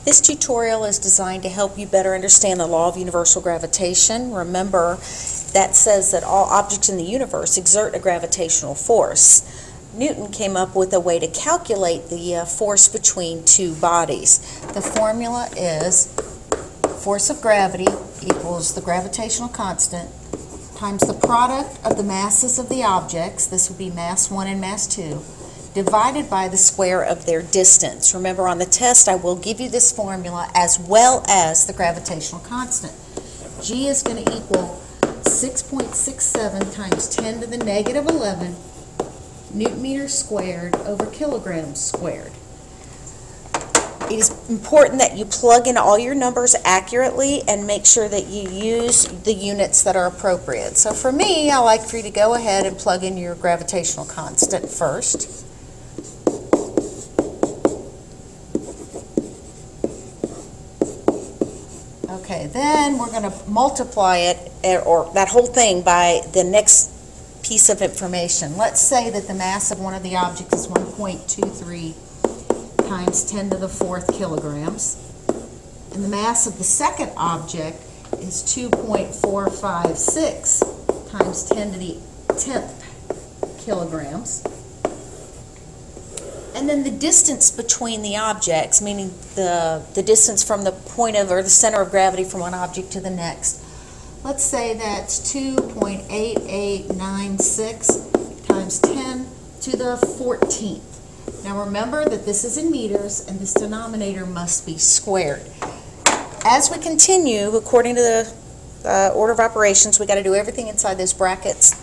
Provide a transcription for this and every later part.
This tutorial is designed to help you better understand the law of universal gravitation. Remember, that says that all objects in the universe exert a gravitational force. Newton came up with a way to calculate the force between two bodies. The formula is force of gravity equals the gravitational constant times the product of the masses of the objects, this would be mass 1 and mass 2, divided by the square of their distance. Remember, on the test I will give you this formula as well as the gravitational constant. G is going to equal 6.67 times 10 to the negative 11 Newton meters squared over kilograms squared. It is important that you plug in all your numbers accurately and make sure that you use the units that are appropriate. So for me, I like for you to go ahead and plug in your gravitational constant first. Okay, then we're going to multiply it, or that whole thing, by the next piece of information. Let's say that the mass of one of the objects is 1.23 times 10 to the 4th kilograms, and the mass of the second object is 2.456 times 10 to the 10th kilograms. And then the distance between the objects, meaning the distance from the point of, or the center of gravity from one object to the next. Let's say that's 2.8896 times 10 to the 14th. Now remember that this is in meters and this denominator must be squared. As we continue, according to the order of operations, we got to do everything inside those brackets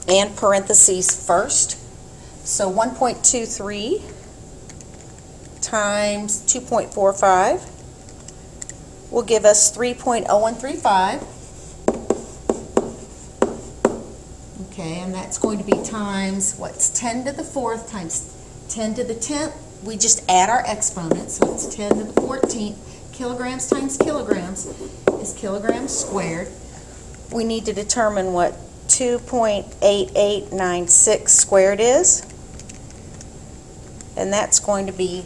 and parentheses first. So 1.23 times 2.45 will give us 3.0135. Okay, and that's going to be times, what's 10 to the 4th times 10 to the 10th. We just add our exponents, so it's 10 to the 14th. Kilograms times kilograms is kilograms squared. We need to determine what 2.8896 squared is, and that's going to be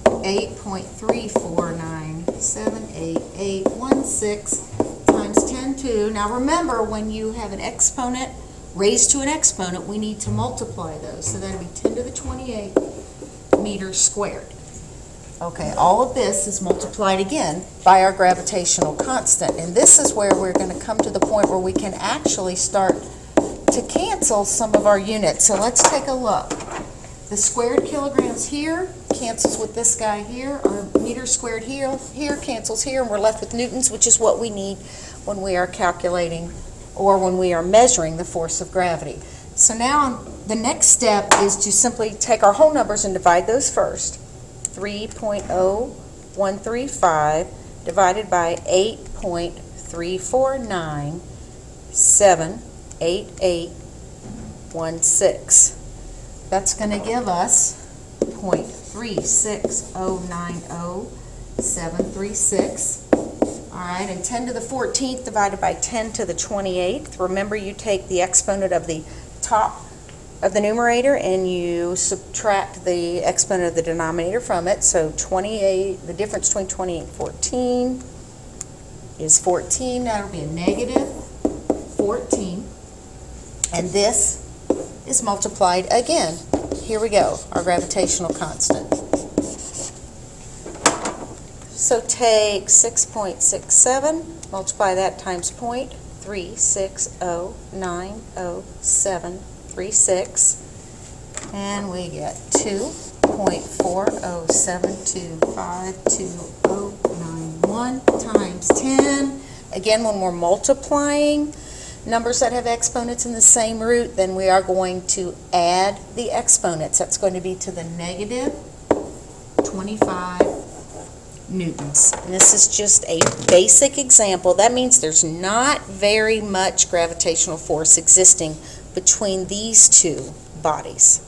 8.349788816 times 10 to, now remember, when you have an exponent raised to an exponent, we need to multiply those. So that would be 10 to the 28 meters squared. Okay, all of this is multiplied again by our gravitational constant. And this is where we're going to come to the point where we can actually start to cancel some of our units. So let's take a look. The squared kilograms here cancels with this guy here. Our meters squared here cancels here, and we're left with newtons, which is what we need when we are calculating or when we are measuring the force of gravity. So now the next step is to simply take our whole numbers and divide those first. 3.0135 divided by 8.349788816. That's going to give us 0.36090,736. Alright, and 10 to the 14th divided by 10 to the 28th. Remember, you take the exponent of the top of the numerator and you subtract the exponent of the denominator from it. So 28, the difference between 28 and 14 is 14. That'll be a negative 14. And this is multiplied again. Here we go, our gravitational constant. So take 6.67, multiply that times 0.36090,736, and we get 2.407252091 times 10. Again, when we're multiplying numbers that have exponents in the same root, then we are going to add the exponents. That's going to be to the negative 25 newtons. And this is just a basic example. That means there's not very much gravitational force existing between these two bodies.